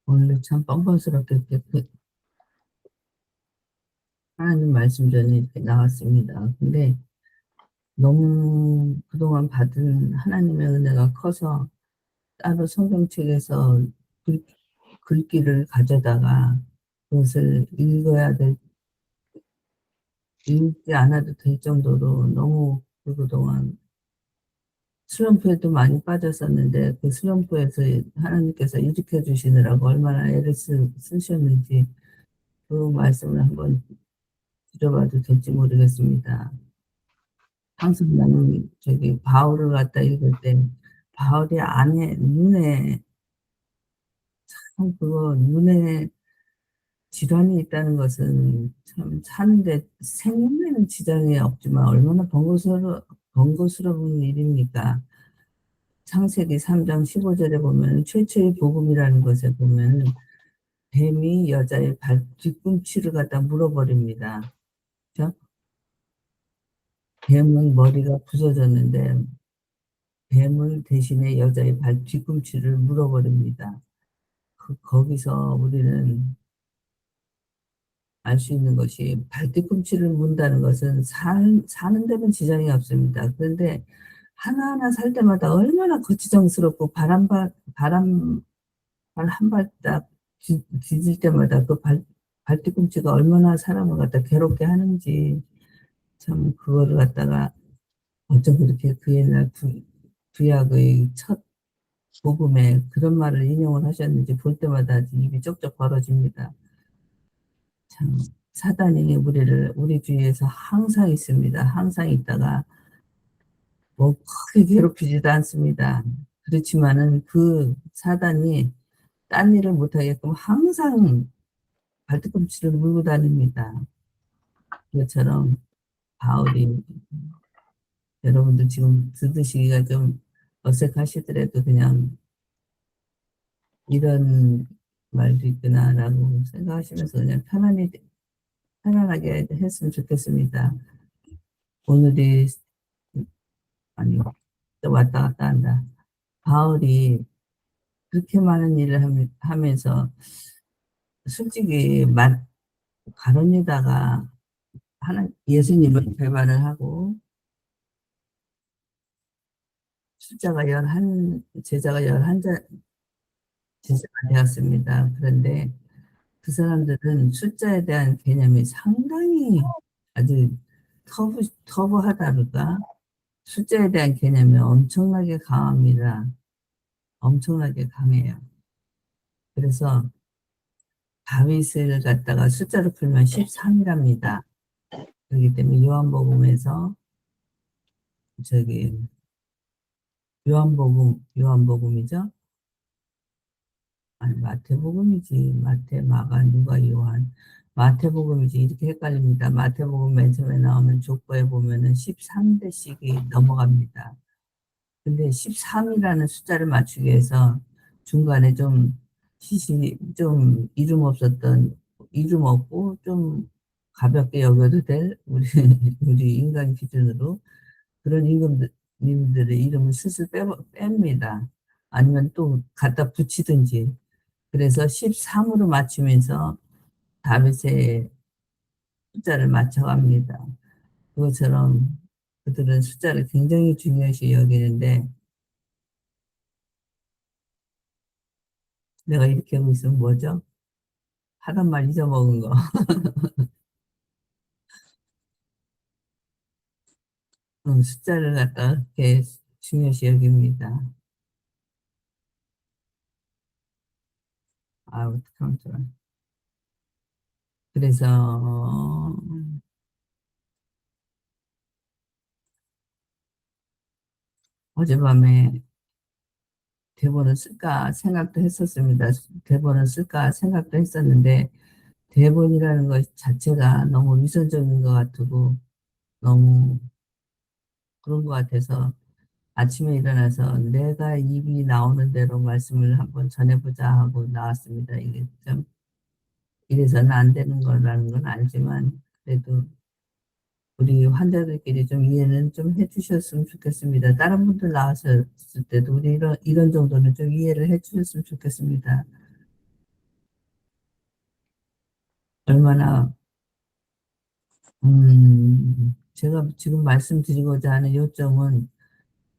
오늘 참 뻔뻔스럽게 하나님 말씀 전에 이렇게 나왔습니다. 근데 너무 그동안 받은 하나님의 은혜가 커서 따로 성경책에서 글, 글귀를 가져다가 그것을 읽지 않아도 될 정도로 너무 그동안 슬럼프에도 많이 빠졌었는데 그 슬럼프에서 하나님께서 일으켜 주시느라고 얼마나 애를 쓰셨는지 그 말씀을 한번 드려봐도 될지 모르겠습니다. 항상 나는 바울을 갖다 읽을 때 바울이 안에 눈에 참 그거 눈에 질환이 있다는 것은 참 사는데 생명에는 지장이 없지만 얼마나 번거스러운 일입니까? 창세기 3장 15절에 보면 최초의 복음이라는 것에 보면 뱀이 여자의 뒤꿈치를 갖다 물어버립니다. 그죠? 뱀은 머리가 부서졌는데 뱀을 대신에 여자의 뒤꿈치를 물어버립니다. 거기서 우리는 알 수 있는 것이 뒤꿈치를 문다는 것은 사는 데는 지장이 없습니다. 그런데 하나하나 살 때마다 얼마나 거추장스럽고 바람 한 발짝 디딜 때마다 뒤꿈치가 얼마나 사람을 갖다 괴롭게 하는지 참 그거를 갖다가 어쩜 그렇게 그 옛날 구약의 첫 복음에 그런 말을 인용을 하셨는지 볼 때마다 입이 쩍쩍 벌어집니다. 참 사단이 우리 주위에서 항상 있습니다. 항상 있다가 뭐 크게 괴롭히지도 않습니다. 그렇지만은 그 사단이 딴 일을 못하게끔 항상 발뒤꿈치를 물고 다닙니다. 그것처럼 바울이 여러분들 지금 들으시기가 좀 어색하시더라도 그냥 이런 말도 있구나라고 생각하시면서 그냥 편안하게 했으면 좋겠습니다. 오늘이 아니 또 왔다 갔다 한다. 바울이 그렇게 많은 일을 하면서 솔직히 가론유다가 예수님을 배반을 하고 제자가 11제자가 되었습니다. 그런데 그 사람들은 숫자에 대한 개념이 상당히 아주 터부하다랄까? 숫자에 대한 개념이 엄청나게 강합니다. 엄청나게 강해요. 그래서 다윗을 갖다가 숫자로 풀면 13이랍니다. 그렇기 때문에 저기 요한복음이죠? 아니 마태복음이지. 마태, 마가, 누가, 요한. 마태복음이지. 이렇게 헷갈립니다. 마태복음 맨 처음에 나오는 족보에 보면은 13대씩이 넘어갑니다. 근데 13이라는 숫자를 맞추기 위해서 중간에 좀 이름 없고 좀 가볍게 여겨도 될 우리 인간 기준으로 그런 임금님들의 이름을 슬슬 뺍니다. 아니면 또 갖다 붙이든지. 그래서 13으로 맞추면서 다윗의 숫자를 맞춰갑니다. 그것처럼 그들은 숫자를 굉장히 중요시 여기는데 내가 이렇게 하고 있으면 뭐죠? 하던 말 잊어먹은 거. 숫자를 갖다 이렇게 중요시 여깁니다. 아, 어떡하면 좋아. 그래서, 어젯밤에 대본을 쓸까 생각도 했었습니다. 대본을 쓸까 생각도 했었는데, 대본이라는 것 자체가 너무 위선적인 것 같고, 너무 그런 것 같아서 아침에 일어나서 내가 입이 나오는 대로 말씀을 한번 전해보자 하고 나왔습니다. 이게 좀 이래서는 안 되는 거라는 건 알지만 그래도 우리 환자들끼리 좀 이해는 좀 해주셨으면 좋겠습니다. 다른 분들 나왔을 때도 우리 이런 정도는 좀 이해를 해주셨으면 좋겠습니다. 얼마나, 제가 지금 말씀드리고자 하는 요점은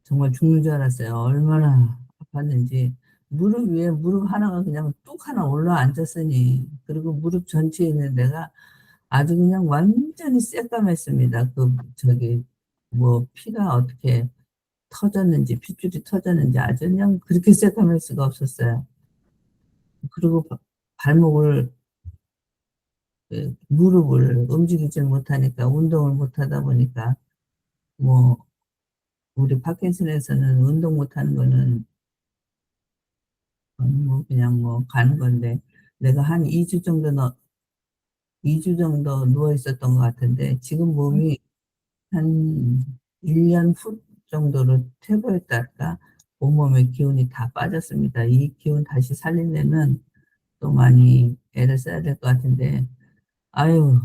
정말 죽는 줄 알았어요. 얼마나 아팠는지. 무릎 위에 무릎 하나가 그냥 뚝 하나 올라 앉았으니, 그리고 무릎 전체에 있는 데가 아주 그냥 완전히 새까맸습니다. 뭐, 피가 어떻게 터졌는지, 핏줄이 터졌는지 아주 그냥 그렇게 새까맬 수가 없었어요. 그리고 발목을, 무릎을 움직이질 못하니까, 운동을 못하다 보니까, 뭐, 우리 파킨슨에서는 운동 못하는 거는 뭐 그냥 뭐 가는 건데, 내가 한 2주 정도 누워 있었던 것 같은데, 지금 몸이 한 1년 후 정도로 퇴보했달까, 온몸의 기운이 다 빠졌습니다. 이 기운 다시 살리려면 또 많이 애를 써야 될 것 같은데, 아유,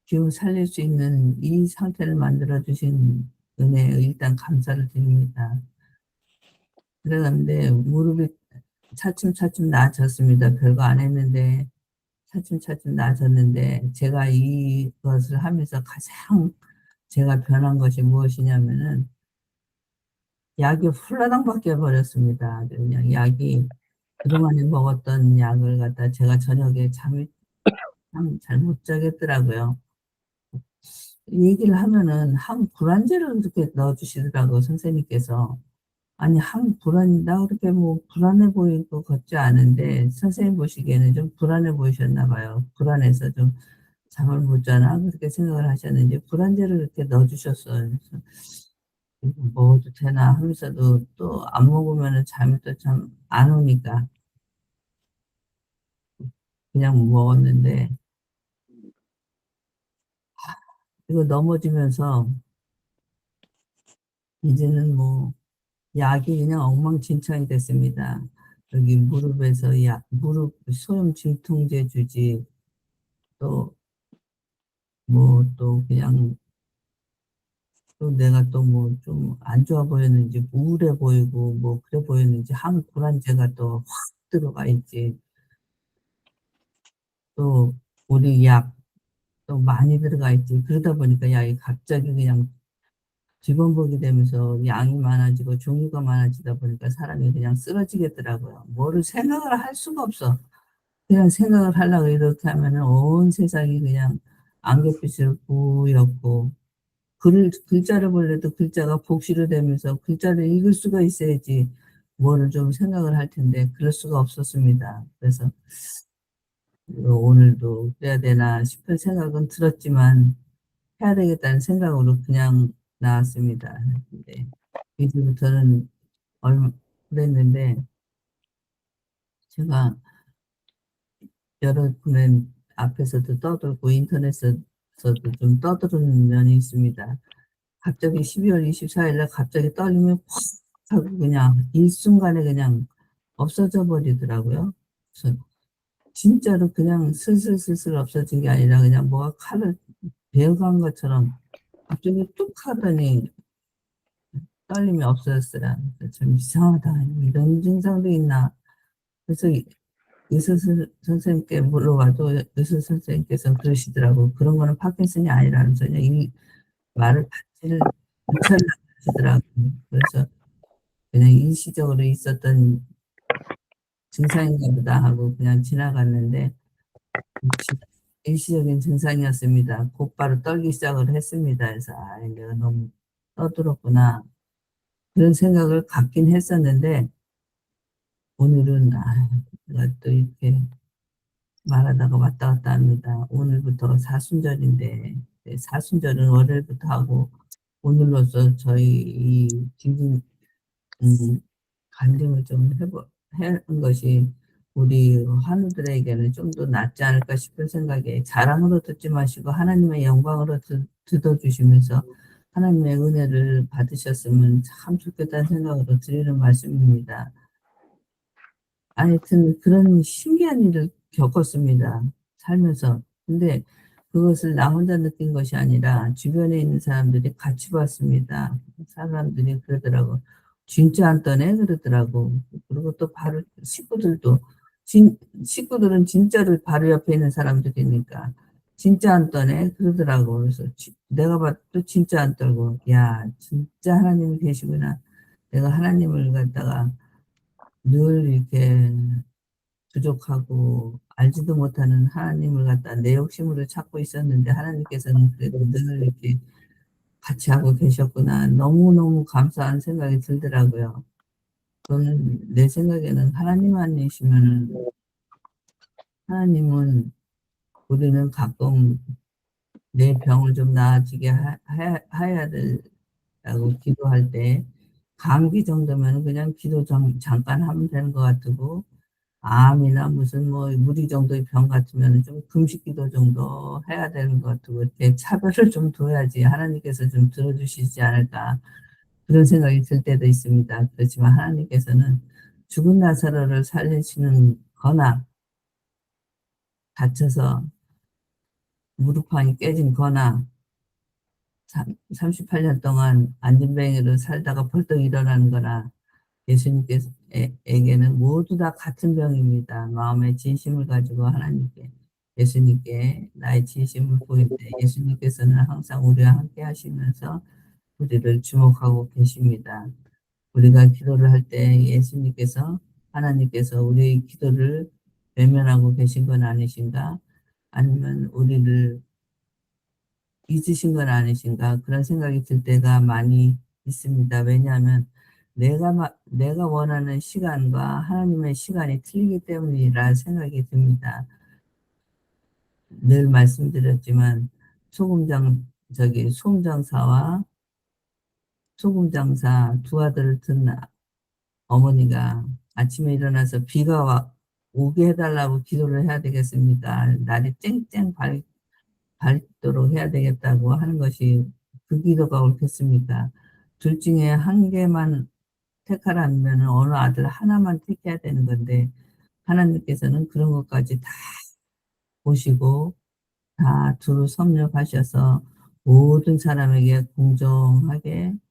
기운 살릴 수 있는 이 상태를 만들어 주신 은혜에 일단 감사를 드립니다. 그래갔는데 무릎이 차츰차츰 나아졌습니다. 별거 안 했는데 차츰차츰 나아졌는데, 제가 이것을 하면서 가장 제가 변한 것이 무엇이냐면은 약이 훌라당 바뀌어 버렸습니다. 그냥 약이, 그동안에 먹었던 약을 갖다 제가 저녁에 잠이 참 잘 못 자겠더라고요. 얘기를 하면은 항불안제를 그렇게 넣어 주시더라고요, 선생님께서. 아니, 나 그렇게 뭐 불안해 보일 것 같지 않은데 선생님 보시기에는 좀 불안해 보이셨나 봐요. 불안해서 좀 잠을 못 자나 그렇게 생각을 하셨는지 불안제를 이렇게 넣어 주셨어요. 그래서 이거 먹어도 되나 하면서도 또 안 먹으면은 잠이 또 참 안 오니까 그냥 먹었는데, 이거 넘어지면서 이제는 뭐 약이 그냥 엉망진창이 됐습니다. 여기 무릎에서 무릎 소염 진통제 주지, 또 뭐 또 그냥 또 내가 또 뭐 좀 안 좋아 보였는지, 우울해 보이고 뭐 그래 보였는지 항불안제가 또 확 들어가 있지. 또 우리 약 또 많이 들어가 있지. 그러다 보니까 약이 갑자기 그냥 기본복이 되면서 양이 많아지고 종류가 많아지다 보니까 사람이 그냥 쓰러지겠더라고요. 뭐를 생각을 할 수가 없어. 그냥 생각을 하려고 이렇게 하면은 온 세상이 그냥 안갯빛으로 뿌옇고, 글자를 볼래도 글자가 복시로 되면서 글자를 읽을 수가 있어야지 뭐를 좀 생각을 할 텐데 그럴 수가 없었습니다. 그래서 오늘도 그래야 되나 싶은 생각은 들었지만 해야 되겠다는 생각으로 그냥 나왔습니다. 근데 이제부터는 얼마 그랬는데, 제가 여러 분의 앞에서도 떠들고 인터넷에서도 좀 떠드는 면이 있습니다. 갑자기 12월 24일 날 갑자기 떨림이 확 하고 그냥 일순간에 그냥 없어져 버리더라고요. 그래서 진짜로 그냥 슬슬슬슬 없어진 게 아니라 그냥 뭐가 칼을 베어간 것처럼 갑자기 뚝 하더니 떨림이 없어졌어요. 그래서 참 이상하다. 이런 증상도 있나. 그래서 의사 선생님께 물어봐도 의사 선생님께서 그러시더라고. 그런 거는 파킨슨이 아니라면서 그냥 이 말을 받지를 못한다고 하시더라고. 그래서 그냥 일시적으로 있었던 증상인가 보다 하고 그냥 지나갔는데, 일시적인 증상이었습니다. 곧바로 떨기 시작을 했습니다. 그래서 내가 너무 떠들었구나 그런 생각을 갖긴 했었는데, 오늘은 내가 또 이렇게 말하다가 왔다 갔다 합니다. 오늘부터 사순절인데, 네, 사순절은 월요일부터 하고 오늘로써 저희 이 기분, 음, 간증을 좀 해본 것이 우리 환우들에게는 좀 더 낫지 않을까 싶은 생각에, 자랑으로 듣지 마시고 하나님의 영광으로 듣어주시면서 하나님의 은혜를 받으셨으면 참 좋겠다는 생각으로 드리는 말씀입니다. 하여튼 그런 신기한 일을 겪었습니다, 살면서. 근데 그것을 나 혼자 느낀 것이 아니라 주변에 있는 사람들이 같이 봤습니다. 사람들이 그러더라고. "진짜 안 떠네?" 그러더라고. 그리고 또 바로 식구들은 진짜를 바로 옆에 있는 사람들이니까 진짜 안 떠네 그러더라고. 그래서 내가 봐도 진짜 안 떨고, 야 진짜 하나님이 계시구나. 내가 하나님을 갖다가 늘 이렇게 부족하고 알지도 못하는 하나님을 갖다 내 욕심으로 찾고 있었는데 하나님께서는 그래도 늘 이렇게 같이 하고 계셨구나. 너무너무 감사한 생각이 들더라고요. 저는 내 생각에는 하나님 아니시면은, 하나님은 우리는 가끔 내 병을 좀 나아지게 해야 된다고 기도할 때 감기 정도면 그냥 기도 잠깐 하면 되는 것 같고, 암이나 무슨 뭐 무리 정도의 병 같으면 좀 금식 기도 정도 해야 되는 것 같고, 이렇게 차별을 좀 둬야지 하나님께서 좀 들어주시지 않을까 그런 생각이 들 때도 있습니다. 그렇지만 하나님께서는 죽은 나사로를 살리시는 거나 다쳐서 무릎판이 깨진 거나 38년 동안 안진뱅이로 살다가 벌떡 일어나는 거나 예수님께서에게는 모두 다 같은 병입니다. 마음의 진심을 가지고 하나님께, 예수님께 나의 진심을 보일 때 예수님께서는 항상 우리와 함께 하시면서 우리를 주목하고 계십니다. 우리가 기도를 할 때 예수님께서, 하나님께서 우리의 기도를 외면하고 계신 건 아니신가? 아니면 우리를 잊으신 건 아니신가? 그런 생각이 들 때가 많이 있습니다. 왜냐하면 내가 원하는 시간과 하나님의 시간이 틀리기 때문이라 생각이 듭니다. 늘 말씀드렸지만 소금장사와 소금장사 두 아들을 둔 어머니가 아침에 일어나서 비가 오게 해달라고 기도를 해야 되겠습니까? 날이 쨍쨍 밝도록 해야 되겠다고 하는 것이 그 기도가 옳겠습니까? 둘 중에 한 개만 택하라면 어느 아들 하나만 택해야 되는 건데 하나님께서는 그런 것까지 다 보시고 다 두루 섭렵하셔서 모든 사람에게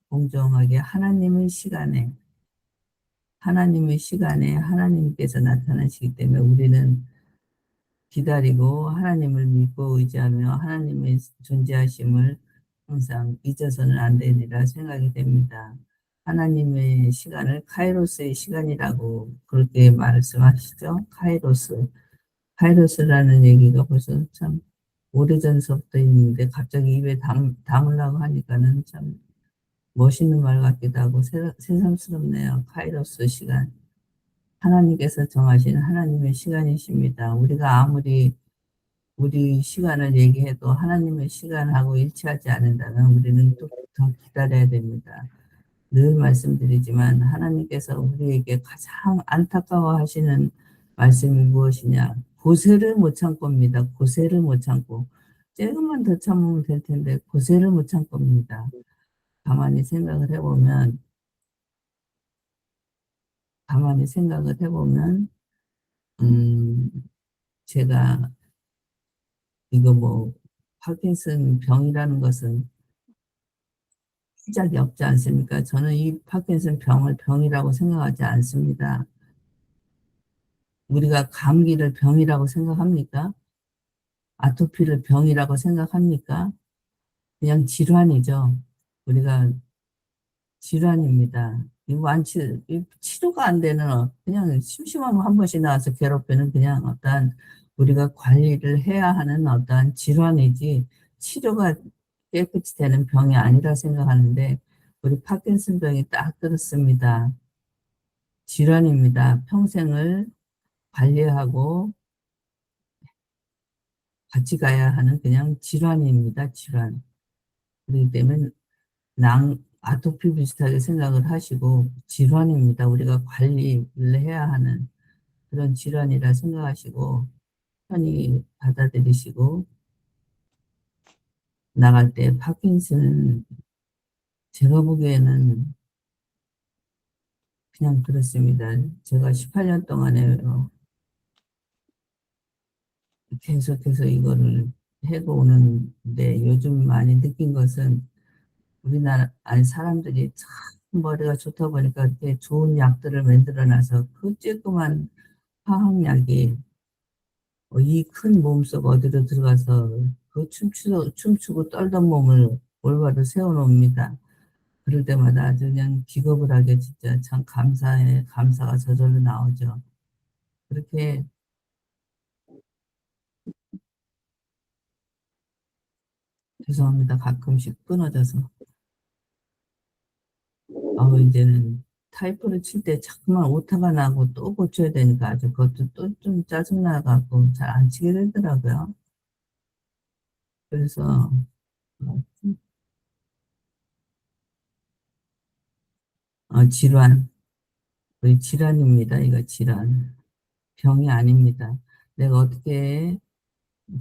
공정하게 하나님의 시간에 하나님께서 나타나시기 때문에 우리는 기다리고 하나님을 믿고 의지하며 하나님의 존재하심을 항상 잊어서는 안 되리라 생각이 됩니다. 하나님의 시간을 카이로스의 시간이라고 그렇게 말씀하시죠. 카이로스라는 얘기가 벌써 참 오래전서부터 있는데 갑자기 입에 담으려고 하니까는 참 멋있는 말 같기도 하고 새삼스럽네요. 카이로스 시간. 하나님께서 정하신 하나님의 시간이십니다. 우리가 아무리 우리 시간을 얘기해도 하나님의 시간하고 일치하지 않는다면 우리는 또 더 기다려야 됩니다. 늘 말씀드리지만 하나님께서 우리에게 가장 안타까워하시는 말씀이 무엇이냐? 고세를 못 참고입니다. 고세를 못 참고. 조금만 더 참으면 될 텐데 고세를 못 참고입니다. 가만히 생각을 해보면 음, 제가 이거 뭐 파킨슨 병이라는 것은 시작이 없지 않습니까? 저는 이 파킨슨 병을 병이라고 생각하지 않습니다. 우리가 감기를 병이라고 생각합니까? 아토피를 병이라고 생각합니까? 그냥 질환이죠. 우리가 질환입니다. 이 치료가 안 되는 그냥 심심하면 한 번씩 나와서 괴롭히는 그냥 어떠한 우리가 관리를 해야 하는 어떠한 질환이지 치료가 깨끗이 되는 병이 아니라 생각하는데 우리 파킨슨 병이 딱 그렇습니다. 질환입니다. 평생을 관리하고 같이 가야 하는 그냥 질환입니다. 질환. 그렇기 때문에 아토피 비슷하게 생각을 하시고 질환입니다. 우리가 관리를 해야 하는 그런 질환이라 생각하시고 편히 받아들이시고 나갈 때 파킨슨은 제가 보기에는 그냥 그렇습니다. 제가 18년 동안에 계속해서 이거를 해고 오는데 요즘 많이 느낀 것은 우리나라 아니 사람들이 참 머리가 좋다 보니까 이렇게 좋은 약들을 만들어 놔서 그 쬐끄만 화학약이 이 큰 몸속 어디로 들어가서 그 춤추고 떨던 몸을 올바로 세워놓습니다. 그럴 때마다 아주 그냥 기겁을 하게 진짜 참 감사가 저절로 나오죠. 그렇게. 죄송합니다. 가끔씩 끊어져서. 이제는 타이프를 칠 때 자꾸만 오타가 나고 또 고쳐야 되니까 아주 그것도 또 좀 짜증나갖고 잘 안 치게 되더라고요. 그래서 어, 질환, 거의 질환입니다. 이거 질환. 병이 아닙니다. 내가 어떻게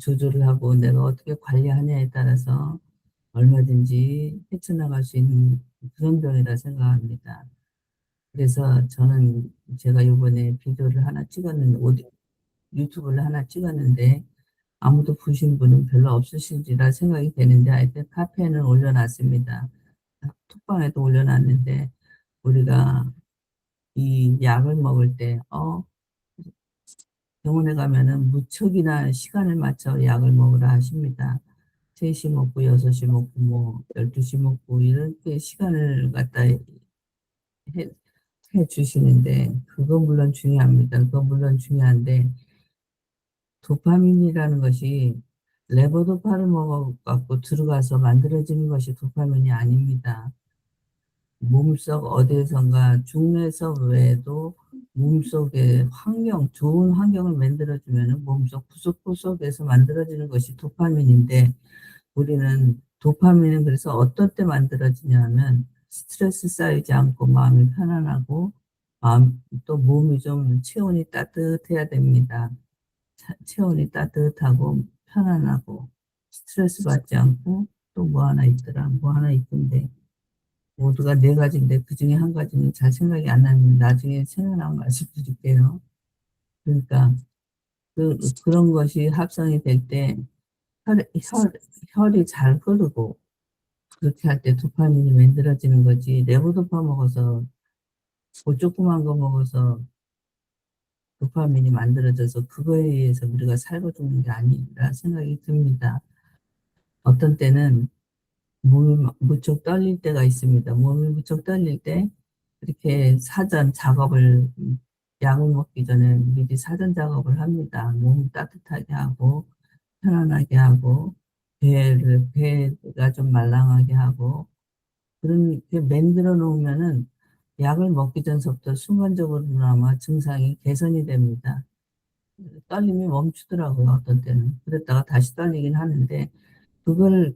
조절을 하고 내가 어떻게 관리하냐에 따라서 얼마든지 헤쳐나갈 수 있는 그런 병이라 생각합니다. 그래서 저는 제가 이번에 비디오를 하나 찍었는데, 유튜브를 하나 찍었는데, 아무도 보신 분은 별로 없으신지라 생각이 되는데, 하여튼 카페에는 올려놨습니다. 톡방에도 올려놨는데, 우리가 이 약을 먹을 때, 병원에 가면은 무척이나 시간을 맞춰 약을 먹으라 하십니다. 3시 먹고 6시 먹고 뭐 12시 먹고 이렇게 시간을 갖다 해, 해 주시는데 그거 물론 중요합니다. 그거 물론 중요한데 도파민이라는 것이 레보도파를 먹어 갖고 들어가서 만들어지는 것이 도파민이 아닙니다. 몸속 어디선가 중내서 외에도 몸속에 좋은 환경을 만들어주면 몸속 구석구석에서 만들어지는 것이 도파민인데 우리는 도파민은 그래서 어떨 때 만들어지냐면 스트레스 쌓이지 않고 마음이 편안하고 또 몸이 좀 체온이 따뜻해야 됩니다. 체온이 따뜻하고 편안하고 스트레스 받지 않고 또 뭐 하나 있더라. 뭐 하나 있던데 모두가 네 가지인데 그중에 한 가지는 잘 생각이 안 나면 나중에 생각나면 말씀드릴게요. 그러니까 그런 것이 합성이 될 때 혈이 잘 흐르고 그렇게 할 때 도파민이 만들어지는 거지. 레보도파 먹어서 그 조그만 거 먹어서 도파민이 만들어져서 그거에 의해서 우리가 살고 죽는 게 아니라 생각이 듭니다. 어떤 때는 몸이 무척 떨릴 때가 있습니다. 몸이 무척 떨릴 때 이렇게 사전 작업을 약을 먹기 전에 미리 사전 작업을 합니다. 몸을 따뜻하게 하고 편안하게 하고 배가 좀 말랑하게 하고 그렇게 만들어 놓으면은 약을 먹기 전서부터 순간적으로나마 증상이 개선이 됩니다. 떨림이 멈추더라고요, 어떤 때는. 그랬다가 다시 떨리긴 하는데,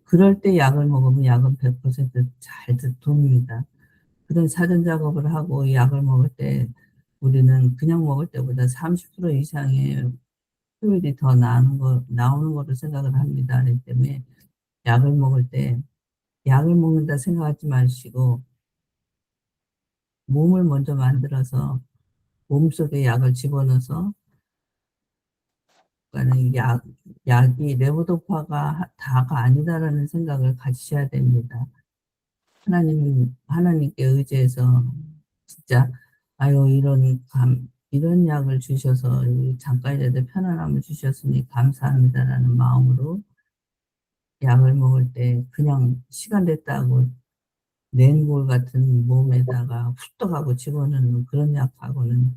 그럴 때 약을 먹으면 약은 100%잘 돕니다. 그런 사전 작업을 하고 약을 먹을 때 우리는 그냥 먹을 때보다 30% 이상의 효율이 더 나오는 거로 생각을 합니다. 그렇기 때문에 약을 먹을 때 약을 먹는다 생각하지 마시고 몸을 먼저 만들어서 몸속에 약을 집어넣어서 그러니까는 약이 레보도파가 다가 아니다라는 생각을 가지셔야 됩니다. 하나님께 의지해서 진짜 아유 이런 약을 주셔서 이 잠깐이라도 편안함을 주셨으니 감사합니다라는 마음으로 약을 먹을 때 그냥 시간 됐다고 냉골 같은 몸에다가 훌떡하고 집어넣는 그런 약하고는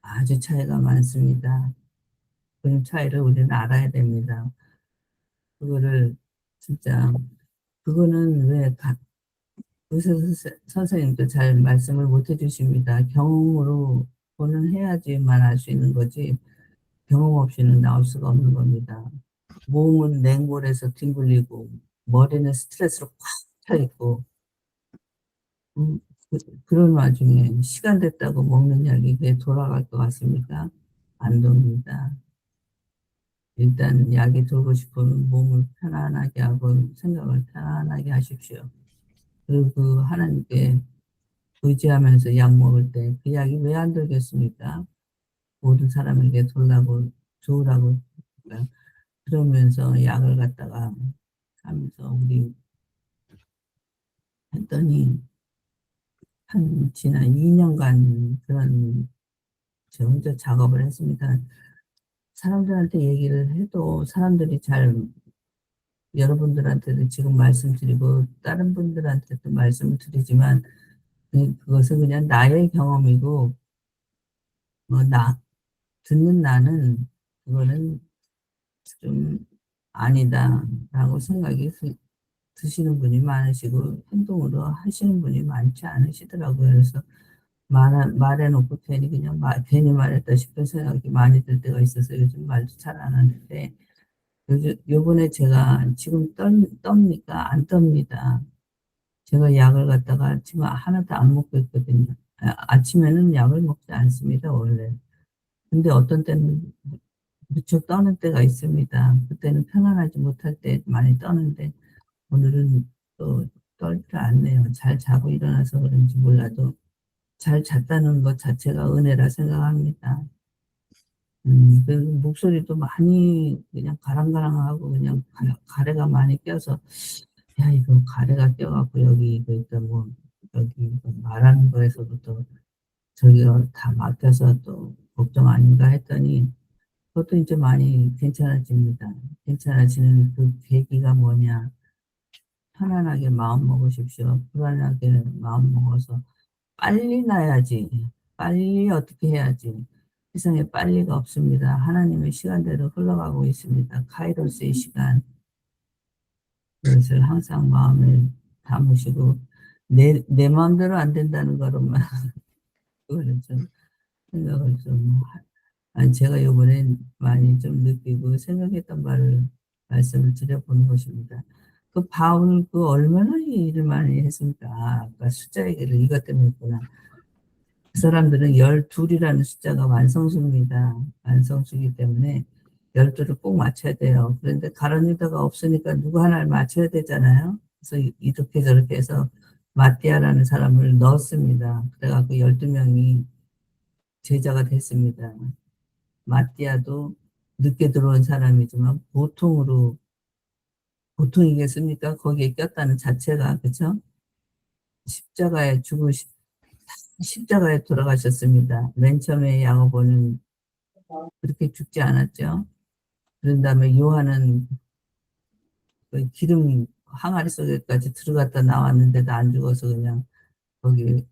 아주 차이가 많습니다. 그런 차이를 우리는 알아야 됩니다. 그거를 진짜 그거는 왜 의사 선생님도 잘 말씀을 못 해주십니다. 경험으로 보는 해야지만 알 수 있는 거지 경험 없이는 나올 수가 없는 겁니다. 몸은 냉골에서 뒹굴리고 머리는 스트레스로 꽉 차 있고 음, 그런 와중에 시간 됐다고 먹는 약이 그게 돌아갈 것 같습니까? 안 돕니다. 일단 약이 돌고 싶으면 몸을 편안하게 하고 생각을 편안하게 하십시오. 그리고 그 하나님께 의지하면서 약 먹을 때 그 약이 왜 안 들겠습니까? 모든 사람에게 돌라고 좋으라고 그러니까 그러면서 약을 갖다가 하면서 우리 했더니 한 지난 2년간 그런 저 혼자 작업을 했습니다. 사람들한테 얘기를 해도 사람들이 잘, 여러분들한테도 지금 말씀드리고 다른 분들한테도 말씀을 드리지만 그것은 그냥 나의 경험이고, 듣는 나는 그거는 좀 아니다라고 생각이 드시는 분이 많으시고 행동으로 하시는 분이 많지 않으시더라고요. 그래서 말해놓고 괜히 그냥 괜히 말했다 싶은 생각이 많이 들 때가 있어서 요즘 말도 잘 안 하는데, 요번에 제가 지금 떱니까? 안 떱니다. 제가 약을 갖다가 지금 하나도 안 먹고 있거든요. 아침에는 약을 먹지 않습니다, 원래. 근데 어떤 때는 무척 떠는 때가 있습니다. 그때는 편안하지 못할 때 많이 떠는데, 오늘은 또 떨지 않네요. 잘 자고 일어나서 그런지 몰라도 잘 잤다는 것 자체가 은혜라 생각합니다. 그 목소리도 많이 그냥 가랑가랑하고 그냥 가래가 많이 껴서, 야, 이거 가래가 껴갖고 여기 이거 있다 뭐 여기 이거 말하는 거에서부터 저기가 다 막혀서 또 걱정 아닌가 했더니 그것도 이제 많이 괜찮아집니다. 괜찮아지는 그 계기가 뭐냐? 편안하게 마음 먹으십시오. 불안하게 마음 먹어서 빨리 나야지. 빨리 어떻게 해야지. 세상에 빨리가 없습니다. 하나님의 시간대로 흘러가고 있습니다. 카이로스의 시간. 그것을 항상 마음에 담으시고, 내 마음대로 안 된다는 거로만, 그거를 좀 생각을 좀, 아니, 제가 요번에 많이 좀 느끼고 생각했던 바를 말씀을 드려보는 것입니다. 그 바울 그 얼마나 일을 많이 했습니까? 아까 숫자 얘기를 이것 때문에 했구나. 그 사람들은 12이라는 숫자가 완성수입니다. 완성수이기 때문에 12를 꼭 맞춰야 돼요. 그런데 가론유다가 없으니까 누구 하나를 맞춰야 되잖아요. 그래서 이렇게 저렇게 해서 마띠아라는 사람을 넣었습니다. 그래갖고 12명이 제자가 됐습니다. 마띠아도 늦게 들어온 사람이지만 보통이겠습니까? 거기에 꼈다는 자체가, 그쵸? 십자가에 십자가에 돌아가셨습니다. 맨 처음에 야고보는 그렇게 죽지 않았죠. 그런 다음에 요한은 그 기름 항아리 속에까지 들어갔다 나왔는데도 안 죽어서 그냥 거기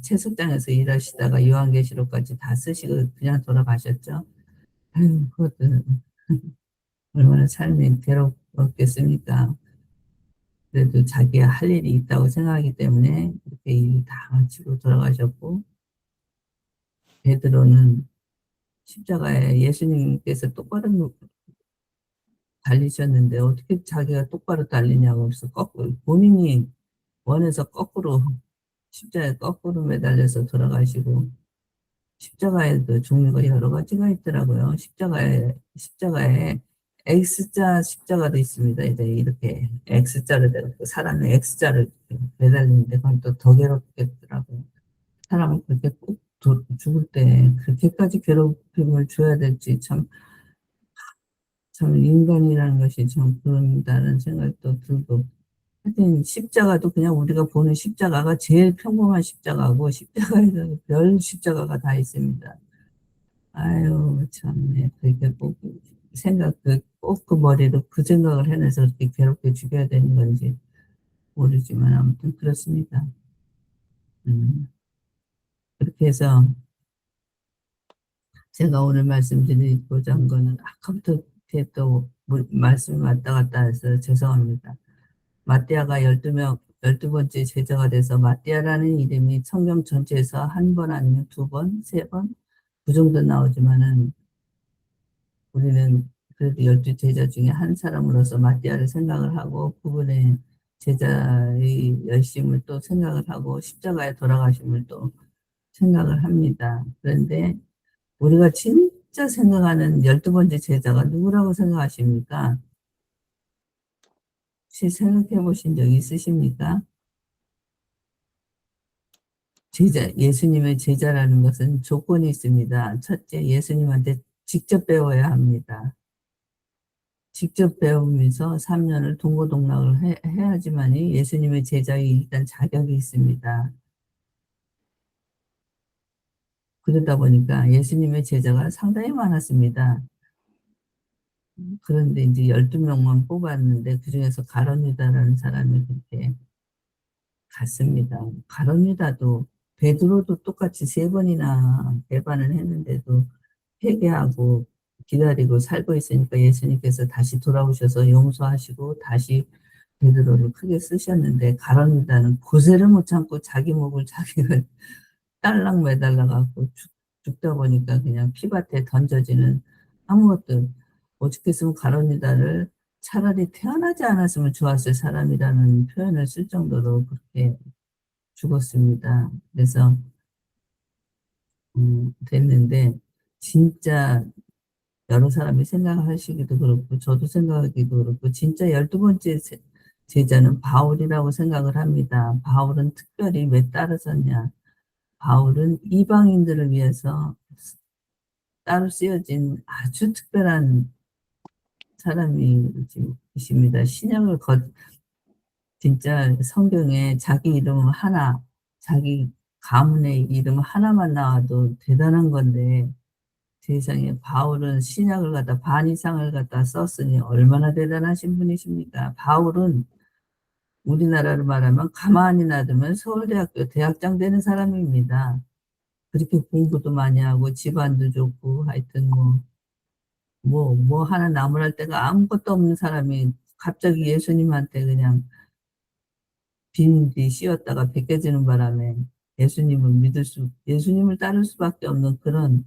채석장에서 일하시다가 요한계시록까지 다 쓰시고 그냥 돌아가셨죠. 아유, 그것도 얼마나 삶이 괴롭겠습니까. 그래도 자기가 할 일이 있다고 생각하기 때문에 이렇게 일 다 마치고 돌아가셨고, 베드로는 십자가에 예수님께서 똑바로 달리셨는데 어떻게 자기가 똑바로 달리냐고 해서 거꾸로 본인이 원해서 거꾸로 십자가에 거꾸로 매달려서 돌아가시고, 십자가에도 종류가 여러 가지가 있더라고요. 십자가에 X자 십자가도 있습니다. 이제 이렇게 X자를 내고 사람의 X자를 매달리는데 그건 또 더 괴롭겠더라고요. 사람은 그렇게 꼭 죽을 때 그렇게까지 괴롭힘을 줘야 될지 참 인간이라는 것이 참 그런다는 생각도 들고, 하여튼 십자가도 그냥 우리가 보는 십자가가 제일 평범한 십자가고 십자가에서 별 십자가가 다 있습니다. 아유, 참네. 그렇게 꼭 꼭 그 머리로 그 생각을 해내서 이렇게 괴롭게 죽여야 되는 건지 모르지만 아무튼 그렇습니다. 음, 그렇게 해서 제가 오늘 말씀드리고자 한 거는 아까부터 이렇게 또 말씀이 왔다 갔다 해서 죄송합니다. 마띠아가 12명, 12번째 제자가 돼서 마띠아라는 이름이 성경 전체에서 한 번 아니면 두 번, 세 번, 그 정도 나오지만은 우리는 그래도 12제자 중에 한 사람으로서 마띠아를 생각을 하고 그분의 제자의 열심을 또 생각을 하고 십자가에 돌아가심을 또 생각을 합니다. 그런데 우리가 진짜 생각하는 12번째 제자가 누구라고 생각하십니까? 혹시 생각해 보신 적 있으십니까? 예수님의 제자라는 것은 조건이 있습니다. 첫째, 예수님한테 직접 배워야 합니다. 직접 배우면서 3년을 동고동락을 해야지만이 예수님의 제자의 일단 자격이 있습니다. 그러다 보니까 예수님의 제자가 상당히 많았습니다. 그런데 이제 12명만 뽑았는데 그중에서 가룟 유다라는 사람이 그렇게 갔습니다. 가룟 유다도 베드로도 똑같이 세 번이나 배반을 했는데도 회개하고 기다리고 살고 있으니까 예수님께서 다시 돌아오셔서 용서하시고 다시 베드로를 크게 쓰셨는데 가룟 유다는 고세를 못 참고 자기 목을 자기가 딸랑 매달라 갖고 죽다 보니까 그냥 피밭에 던져지는, 아무것도, 오죽했으면 가론유다를 차라리 태어나지 않았으면 좋았을 사람이라는 표현을 쓸 정도로 그렇게 죽었습니다. 그래서 됐는데, 진짜 여러 사람이 생각하시기도 그렇고 저도 생각하기도 그렇고 진짜 12번째 제자는 바울이라고 생각을 합니다. 바울은 특별히 왜 따르셨냐? 바울은 이방인들을 위해서 따로 쓰여진 아주 특별한 사람이십니다. 진짜 성경에 자기 이름 하나, 자기 가문의 이름 하나만 나와도 대단한 건데, 세상에 바울은 신약을 갖다 반 이상을 갖다 썼으니 얼마나 대단하신 분이십니까? 바울은 우리나라로 말하면 가만히 놔두면 서울대학교 대학장 되는 사람입니다. 그렇게 공부도 많이 하고 집안도 좋고 하여튼 뭐 하나 나무랄 데가 아무것도 없는 사람이 갑자기 예수님한테 그냥 빈뒤 씌웠다가 벗겨지는 바람에 예수님을 따를 수밖에 없는 그런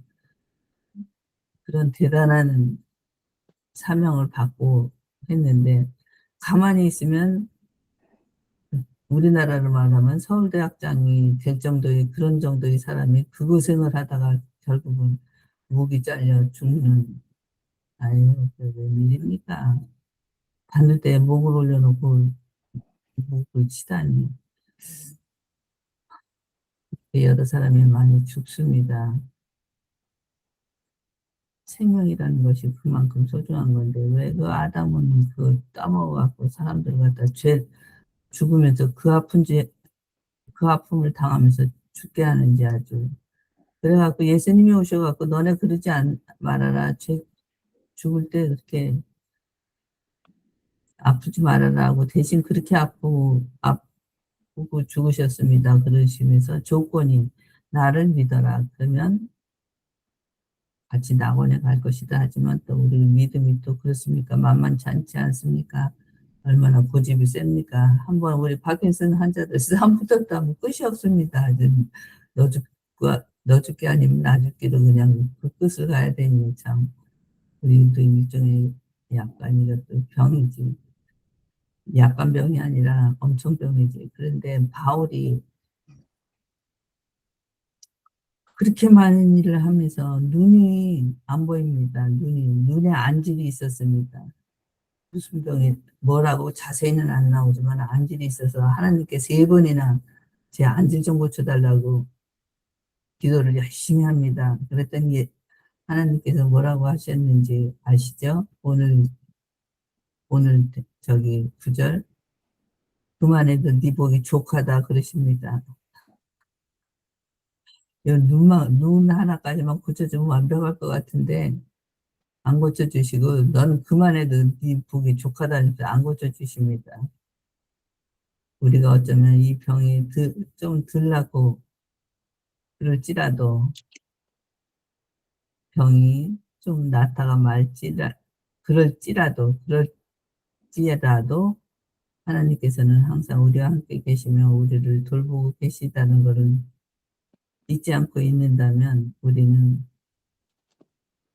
대단한 사명을 받고 했는데, 가만히 있으면 우리나라로 말하면 서울대학장이 될 정도의 그런 정도의 사람이 그 고생을 하다가 결국은 목이 잘려 죽는, 아유, 그 웬일입니까? 바늘대에 목을 올려놓고 목을 치다니. 여러 사람이 많이 죽습니다. 생명이라는 것이 그만큼 소중한 건데 왜 그 아담은 그 따먹어갖고 사람들 갖다 죽으면서 그 아픔을 당하면서 죽게 하는지 아주. 그래갖고 예수님이 오셔갖고 너네 그러지 말아라. 죽을 때 그렇게 아프지 말아라 하고 대신 그렇게 아프고 죽으셨습니다. 그러시면서 조건이 나를 믿어라. 그러면 같이 낙원에 갈 것이다. 하지만 또 우리 믿음이 또 그렇습니까? 만만치 않지 않습니까? 얼마나 고집이 셉니까? 한번 우리 파킨슨 환자들 싸움 붙었다면 끝이 없습니다. 너 죽기 아니면 나 죽기로 그냥 그 끝을 가야 되니 참 우리도 일종의 약간 이것도 병이지. 약간 병이 아니라 엄청 병이지. 그런데 바울이 그렇게 많은 일을 하면서 눈이 안 보입니다. 눈에 안질이 있었습니다. 무슨 병이 뭐라고 자세히는 안 나오지만 안질이 있어서 하나님께 세 번이나 제 안질 좀 고쳐달라고 기도를 열심히 합니다. 그랬더니 하나님께서 뭐라고 하셨는지 아시죠? 오늘 저기 9절, 그만해도 네 복이 족하다 그러십니다. 눈 하나까지만 고쳐주면 완벽할 것 같은데 안 고쳐주시고 넌 그만해도 네 복이 족하다니까 안 고쳐주십니다. 우리가 어쩌면 이 병이 좀 덜나고 그럴지라도, 병이 좀 낫다가 그럴지라도 하나님께서는 항상 우리와 함께 계시며 우리를 돌보고 계시다는 것을 잊지 않고 있는다면 우리는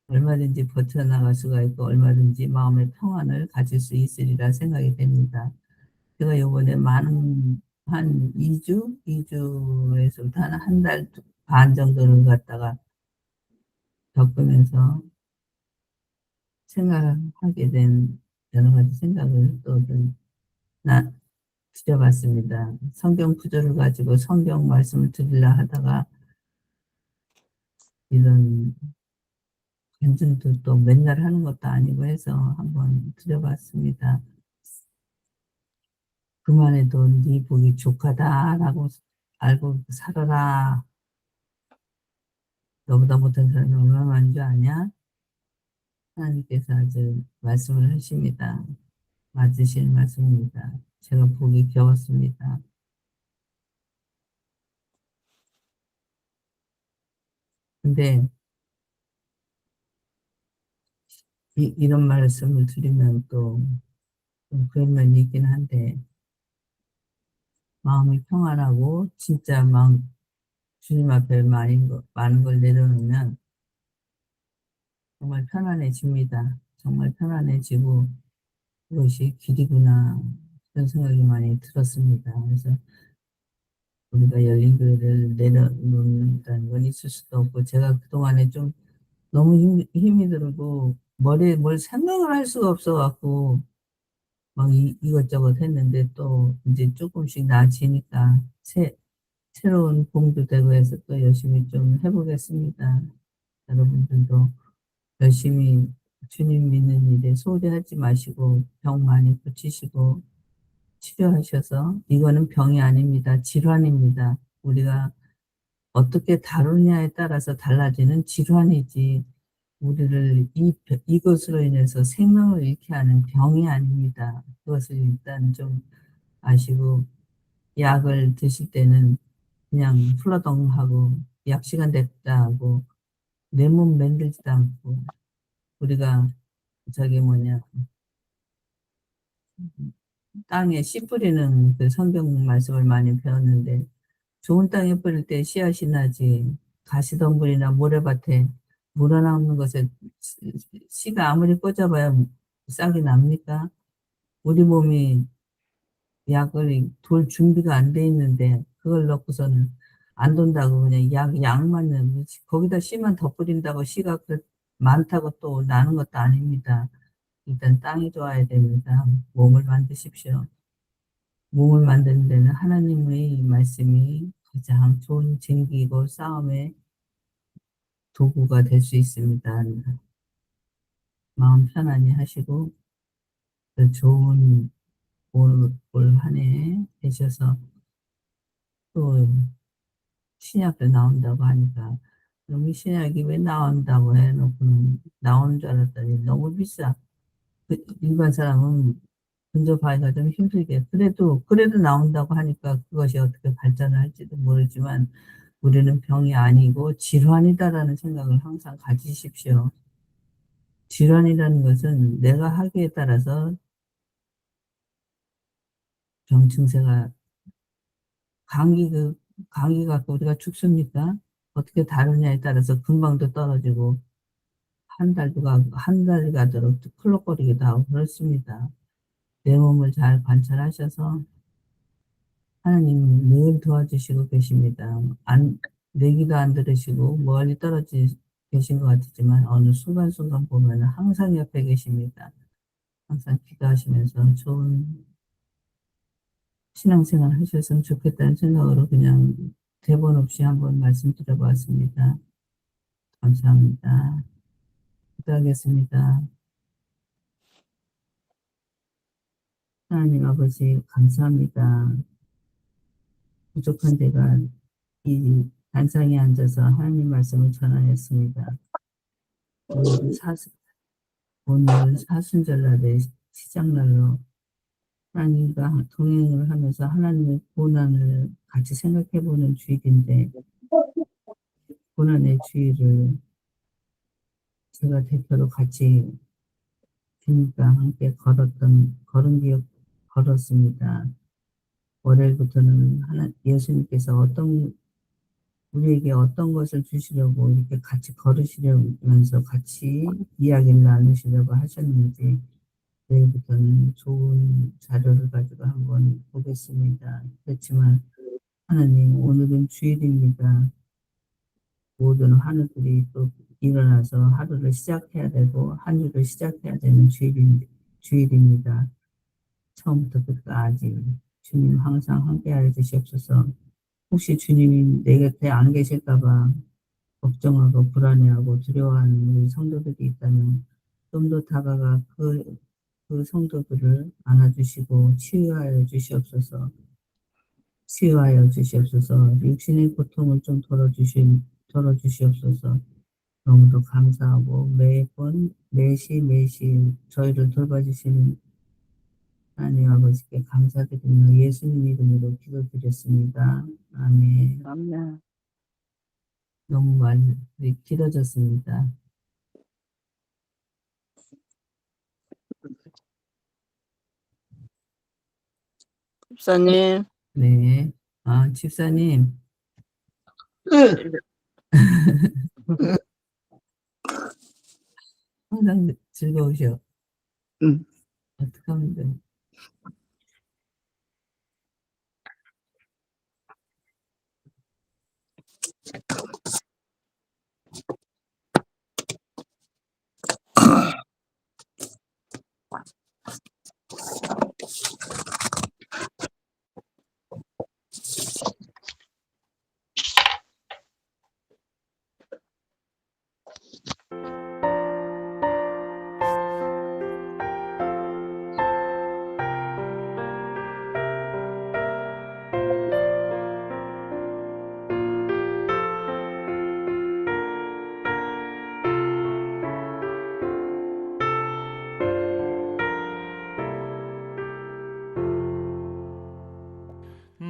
얼마든지 버텨나갈 수가 있고 얼마든지 마음의 평안을 가질 수 있으리라 생각이 됩니다. 제가 요번에 한 2주에서부터 한 달 반 정도를 갖다가 겪으면서 생각하게 된 여러 가지 생각을 나, 드려봤습니다. 성경 구절을 가지고 성경 말씀을 드리려 하다가 이런 간증도 또 맨날 하는 것도 아니고 해서 한번 드려봤습니다. 그만해도 네 복이 족하다라고 알고 살아라. 너보다 못한 사람이 얼마나 많은 줄 아냐? 하나님께서 아주 말씀을 하십니다. 맞으실 말씀입니다. 제가 보기 겨웠습니다. 근데 이런 말씀을 드리면 좀 그런 면이 있긴 한데, 마음이 평안하고 진짜 마음 주님 앞에 많은 걸 내려놓으면 정말 편안해집니다. 정말 편안해지고 그것이 길이구나 그런 생각이 많이 들었습니다. 그래서 우리가 열린 교회를 내려놓는다는 건 있을 수도 없고, 제가 그동안에 좀 너무 힘이 들고 머리에 뭘 생각을 할 수가 없어 갖고 막 이것저것 했는데, 또 이제 조금씩 나아지니까 새로운 공도 되고 해서 또 열심히 좀 해보겠습니다. 여러분들도 열심히 주님 믿는 일에 소홀히하지 마시고 병 많이 고치시고 치료하셔서, 이거는 병이 아닙니다. 질환입니다. 우리가 어떻게 다루냐에 따라서 달라지는 질환이지, 우리를 이것으로 인해서 생명을 잃게 하는 병이 아닙니다. 그것을 일단 좀 아시고, 약을 드실 때는 그냥 플러덩 하고 약 시간 됐다 하고 내 몸 만들지도 않고, 우리가 저기 뭐냐, 땅에 씨 뿌리는 그 성경 말씀을 많이 배웠는데, 좋은 땅에 뿌릴 때 씨앗이 나지 가시덤불이나 모래밭에 묻어나오는 것에 씨가 아무리 꽂아봐야 싹이 납니까? 우리 몸이 약을 돌 준비가 안 돼 있는데 그걸 넣고서는 안 돈다고 그냥 약만 넣으면, 거기다 씨만 더 뿌린다고 씨가 많다고 또 나는 것도 아닙니다. 일단 땅이 좋아야 됩니다. 몸을 만드십시오. 몸을 만드는 데는 하나님의 말씀이 가장 좋은 쟁기이고 싸움의 도구가 될 수 있습니다. 마음 편안히 하시고 그 좋은 올 한 해 되셔서, 또 신약도 나온다고 하니까, 그럼 이 신약이 왜 나온다고 해놓고는 나오는 줄 알았더니 너무 비싸. 일반 사람은 근접하기가 좀 힘들게, 그래도 나온다고 하니까 그것이 어떻게 발전을 할지도 모르지만, 우리는 병이 아니고 질환이다라는 생각을 항상 가지십시오. 질환이라는 것은 내가 하기에 따라서 병 증세가, 감기 감기 갖고 우리가 죽습니까? 어떻게 다루냐에 따라서 건강도 떨어지고 한 달이 가도록 클럭거리기도 하고 그렇습니다. 내 몸을 잘 관찰하셔서 하나님 늘 도와주시고 계십니다. 내 기도 안 들으시고 멀리 떨어지 계신 것 같지만 어느 순간순간 보면 항상 옆에 계십니다. 항상 기도하시면서 좋은 신앙생활 하셨으면 좋겠다는 생각으로 그냥 대본 없이 한번 말씀드려 보았습니다. 감사합니다. 기도하겠습니다. 하나님 아버지, 감사합니다. 부족한 제가 이 단상에 앉아서 하나님 말씀을 전하였습니다. 오늘은 사순절날의 시작날로 하나님과 동행을 하면서 하나님의 고난을 같이 생각해보는 주일인데, 고난의 주일을 제가 대표로 같이 주님과 함께 걸은 기억 걸었습니다. 월요일부터는 예수님께서 우리에게 어떤 것을 주시려고 이렇게 같이 걸으시려면서 같이 이야기를 나누시려고 하셨는지, 내일부터는 좋은 자료를 가지고 한번 보겠습니다. 그렇지만 하나님, 오늘은 주일입니다. 모든 하늘들이 또 일어나서 하루를 시작해야 되고 한 주를 시작해야 되는 주일입니다. 처음부터 끝까지 주님 항상 함께하여 주시옵소서. 혹시 주님이 내 곁에 안 계실까 봐 걱정하고 불안해하고 두려워하는 우리 성도들이 있다면 좀 더 다가가 그 성도들을 안아주시고 치유하여 주시옵소서. 육신의 고통을 좀 덜어주신 들어주시옵소서. 너무도 감사하고 매번 매시 저희를 돌봐주시는 하나님 아버지께 감사드리며 예수님 이름으로 기도드렸습니다. 아멘. 아멘. 너무 많이 길어졌습니다. 집사님. 네. 집사님. 항상 즐거우셔. 어떡하면 돼.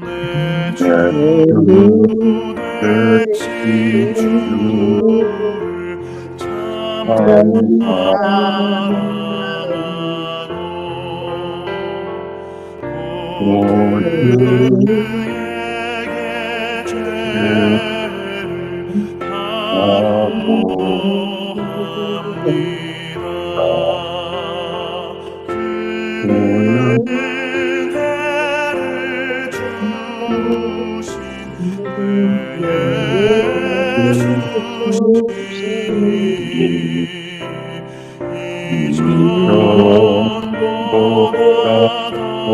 내 주 대신 주를 참아라로 그에게 죄를 사고합니다. 그는 은혜를 주신 그의 주시니 이전보다 더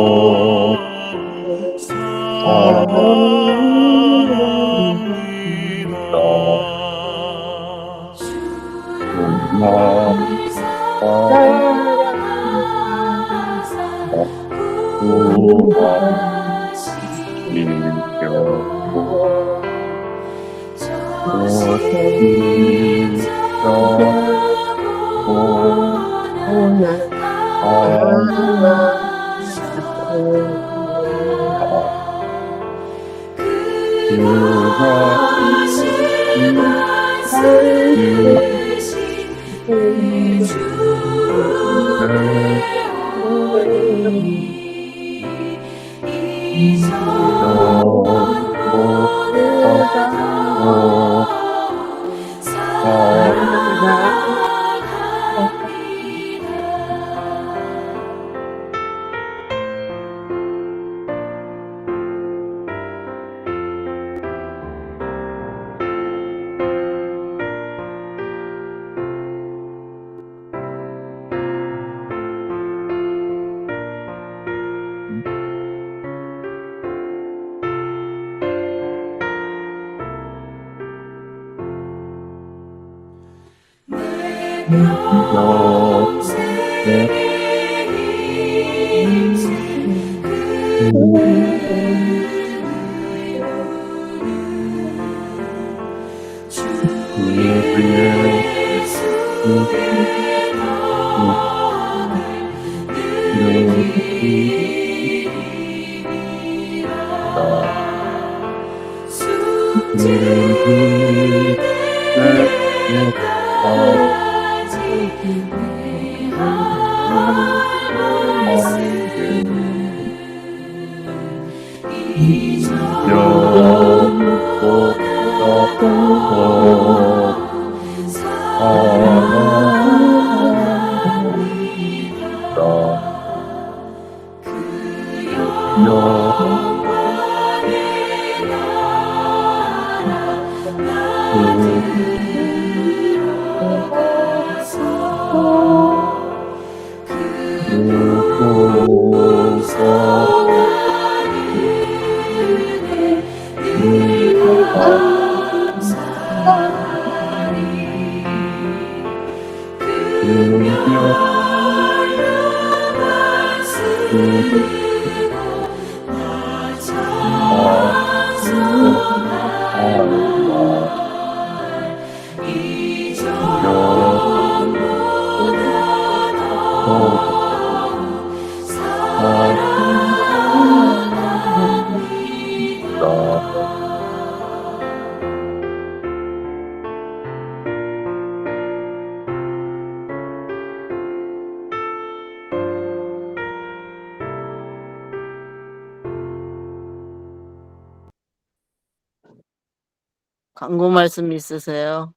광고 말씀 있으세요?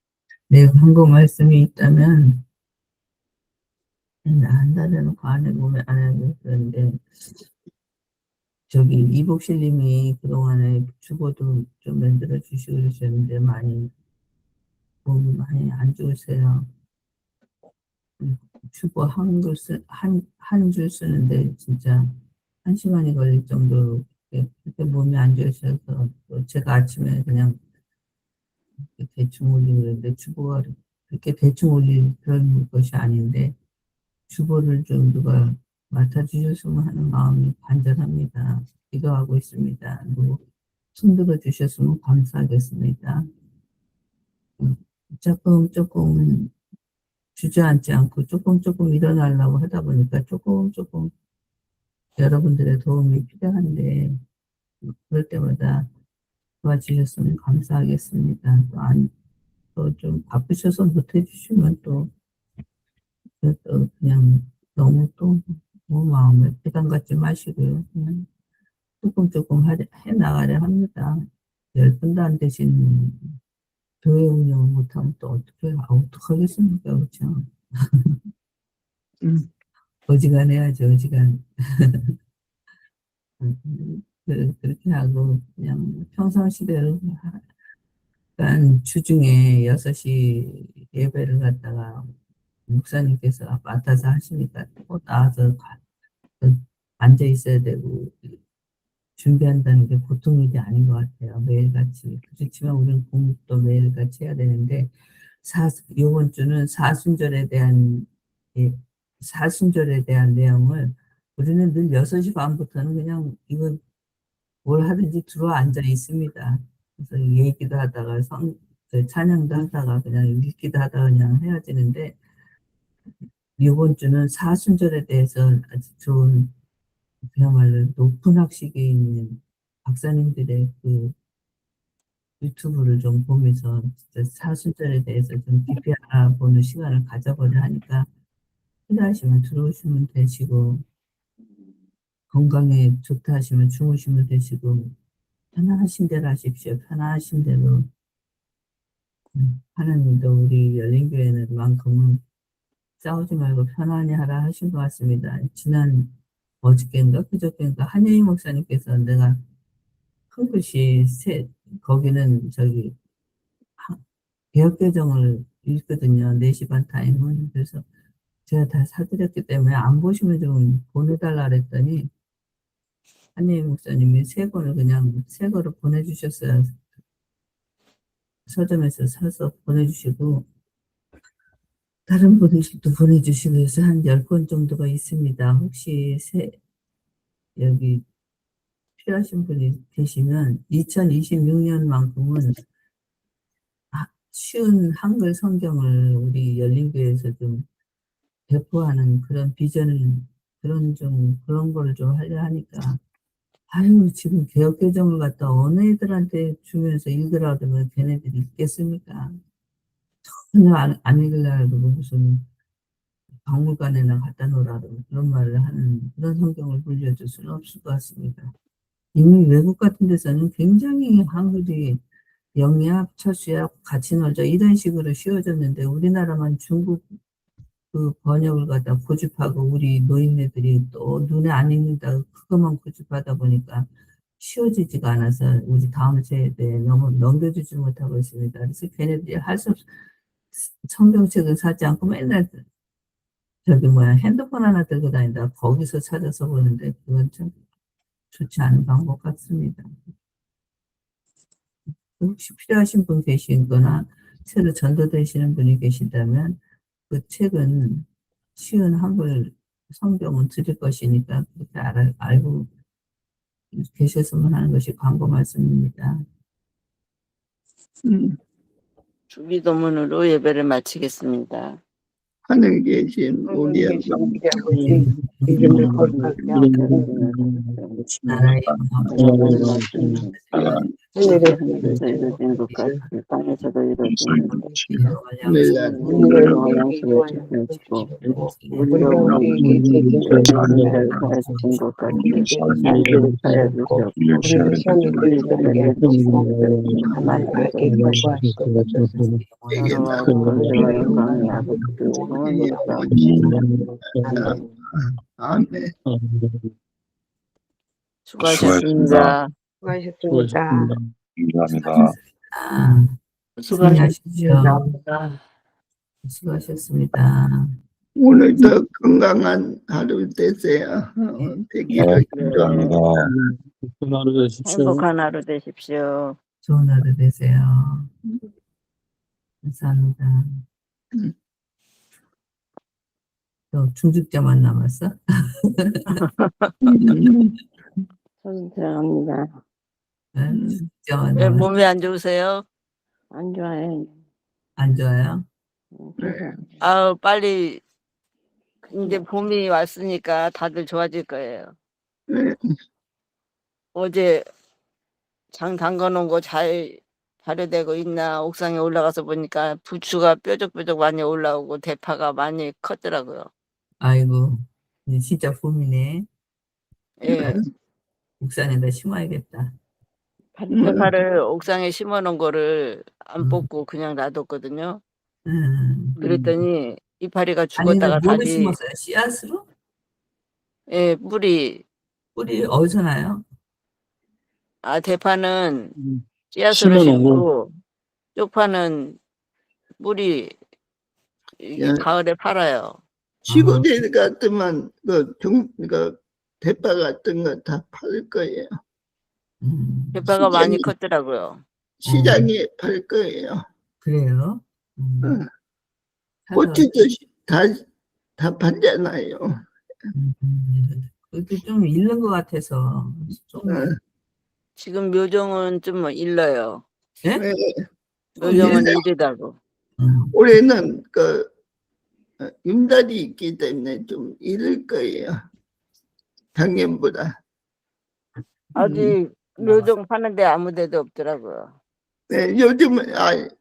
네, 광고 말씀이 있다면, 한 달에 놓고 안 해보면 안 해도 그런데, 저기, 이복실님이 그동안에 주보도 좀 만들어 주시고 그러셨는데, 몸이 많이 안 좋으세요. 주보 한 줄 쓰는데, 진짜, 1시간이 걸릴 정도로, 그렇게 몸이 안 좋으셔서, 또 제가 아침에 그냥 대충 올리는데, 주보가 그렇게 대충 올릴 그런 것이 아닌데, 주보를 좀 누가 맡아주셨으면 하는 마음이 간절합니다. 기도하고 있습니다. 손들어 주셨으면 감사하겠습니다. 조금 주저앉지 않고 조금 일어나려고 하다 보니까 조금 여러분들의 도움이 필요한데, 그럴 때마다 도와주셨으면 감사하겠습니다. 또 좀 바쁘셔서 못 해주시면 또 그냥 너무 마음을 부담 갖지 마시고요. 그냥 조금 해나가려 합니다. 10분도 안 되신 교회 운영을 못하면 또 어떡하겠습니까, 그렇죠? 어지간해야죠, 어지간. 그렇게 하고, 그냥 평상시대로, 약간 주중에 6시 예배를 갖다가 목사님께서 맡아서 하시니까 또 나와서 앉아 있어야 되고, 준비한다는 게 보통 일이 아닌 것 같아요. 매일같이. 그렇지만 우리는 공부도 매일같이 해야 되는데, 이번 주는 예, 사순절에 대한 내용을 우리는 늘 6시 반부터는 그냥 이거 뭘 하든지 들어와 앉아 있습니다. 그래서 얘기도 하다가 찬양도 하다가 그냥 읽기도 하다가 그냥 해야 되는데, 이번 주는 사순절에 대해서 아주 좋은, 그야말로 높은 학식에 있는 박사님들의 그 유튜브를 좀 보면서 진짜 사순절에 대해서 좀 깊이 알아보는 시간을 가져보려 하니까, 필요하시면 들어오시면 되시고, 건강에 좋다 하시면 주무시면 되시고, 편안하신 대로 하십시오. 편안하신 대로. 하나님도 우리 열린교회는 만큼은 싸우지 말고 편안히 하라 하신 것 같습니다. 어저께인가 그저께인가 한예희 목사님께서 내가 큰 글씨 거기는 개혁개정을 읽거든요. 4시 반 타임은. 그래서 제가 다 사드렸기 때문에 안 보시면 좀 보내달라 그랬더니 한예희 목사님이 새 거를 보내주셨어요. 서점에서 사서 보내주시고, 다른 분이 또 보내주시고 해서 한 10권 정도가 있습니다. 혹시 여기 필요하신 분이 계시면 2026년만큼은 쉬운 한글 성경을 우리 열린교회에서 좀 배포하는 그런 그런 거를 좀 하려 하니까, 지금 개혁개정을 갖다 어느 애들한테 주면서 읽으라 그러면 걔네들이 읽겠습니까? 전혀 안 읽으려고 무슨 박물관에나 갖다 놓으라 그런 말을 하는 그런 성경을 물려줄 수는 없을 것 같습니다. 이미 외국 같은 데서는 굉장히 한글이 영리학, 철수학, 같이 놀자 이런 식으로 쉬워졌는데, 우리나라만 중국 그 번역을 갖다 고집하고 우리 노인네들이 또 눈에 안 익는다고 그것만 고집하다 보니까 쉬워지지가 않아서 우리 다음 세대에 너무 넘겨주지 못하고 있습니다. 그래서 걔네들이 성경책을 사지 않고 맨날 핸드폰 하나 들고 다닌다 거기서 찾아서 보는데, 그건 좀 좋지 않은 방법 같습니다. 혹시 필요하신 분 계시거나 새로 전도되시는 분이 계신다면, 그 책은 쉬운 한글 성경은 드릴 것이니까 그렇게 알고 계셨으면 하는 것이 광고 말씀입니다. 주기도문으로 예배를 마치겠습니다. 하늘에 계신 우리 계신 우리 아버지, 아버지, 이름을 거룩하게 하옵소서. 나라의 하늘에서 이루어진 것 같이 땅에서도 이루어지는 영양식을 주시고 우리가 우리에게 가르친 것 같이 우리를 하여 주시옵고 우리를 시험에 들지 않게 하시고 가만히 하게 구하시고 여호와 권세와 영광이 아버지께 영원히 아멘. 수고하셨습니다. 수고하셨습니다. 수고하셨습니다. 감사합니다. 수고하셨습니다. 수고하셨습니다. 오늘도 건강한 하루 되세요. 되기를 기도합니다. 하루 되십시오. 행복한 하루 되십시오. 좋은 하루 되세요. 감사합니다. 또 중직자만 남았어? 저는 들어갑니다. 중직자만 왜 남았어? 몸이 안 좋으세요? 안 좋아요. 안 좋아요? 아우 빨리 이제 봄이 왔으니까 다들 좋아질 거예요. 네. 어제 장 담궈놓은 거 잘 발효되고 있나 옥상에 올라가서 보니까 부추가 뾰족뾰족 많이 올라오고 대파가 많이 컸더라고요. 아이고, 이제 진짜 봄이네. 예, 옥산에다 심어야겠다. 대파를 옥상에 심어놓은 거를 안 뽑고 그냥 놔뒀거든요. 그랬더니 이파리가 아니, 죽었다가 뭐로 다시 심었어요? 씨앗으로? 예, 뿌리 뿌리 어디서 나요? 대파는 씨앗으로 심어놓은 거. 심고 쪽파는 뿌리 이게 예. 가을에 팔아요. 시골에 같으면 그 대파 같은 거 다 팔 거예요. 대파가 많이 시장이- 컸더라고요. 시장에 팔 거예요. 그래요? 응. 사서- 고추도 다 팔잖아요. 그것도 좀 잃는 것 같아서 좀 응. 지금 묘종은 좀 일러요. 예? 네. 묘종은 이르다고. 올해는 윤달이 있기 때문에 좀 잃을 거예요. 작년보다. 아직 묘종 파는데 아무 데도 없더라고요. 네, 요즘은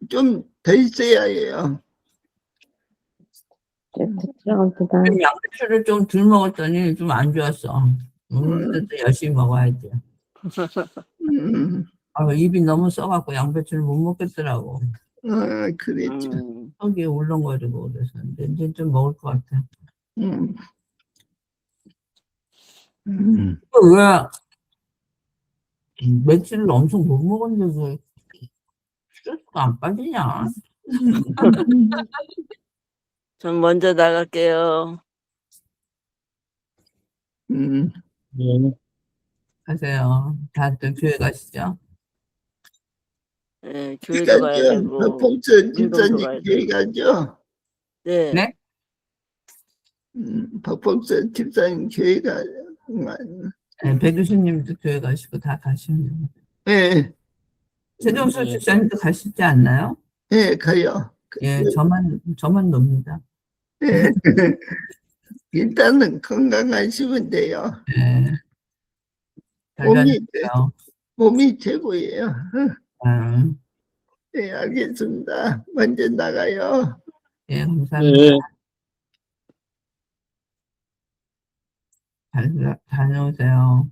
좀 더 있어야 해요. 좀 양배추를 좀 덜 먹었더니 좀 안 좋았어. 오늘도 또 열심히 먹어야 돼. 음, 입이 너무 써갖고 양배추를 못 먹겠더라고. 그랬죠. 속이 울렁거리고 그래서 이제 좀 먹을 것 같아. 음. 왜 며칠을 엄청 못 먹었는데도 스트레스가 안 빠지냐? 전 먼저 나갈게요. 네. 가세요. 다들 교회 가시죠. 네, 교회도 가야 되고 박봉서 운동도 집사님 가야 되고. 교회 가죠? 네. 네? 박봉서 집사님 교회 가요. 네, 배 교수님도 교회 가시고 다 가시면 돼요. 네, 최종수 집사님도 가시지 않나요? 네, 가요. 예, 저만 놉니다. 네. 일단은 건강하시면 돼요. 예. 몸이 최고예요. 음, 네, 알겠습니다. 먼저 나가요. 예, 감사합니다. 네. 다녀오세요.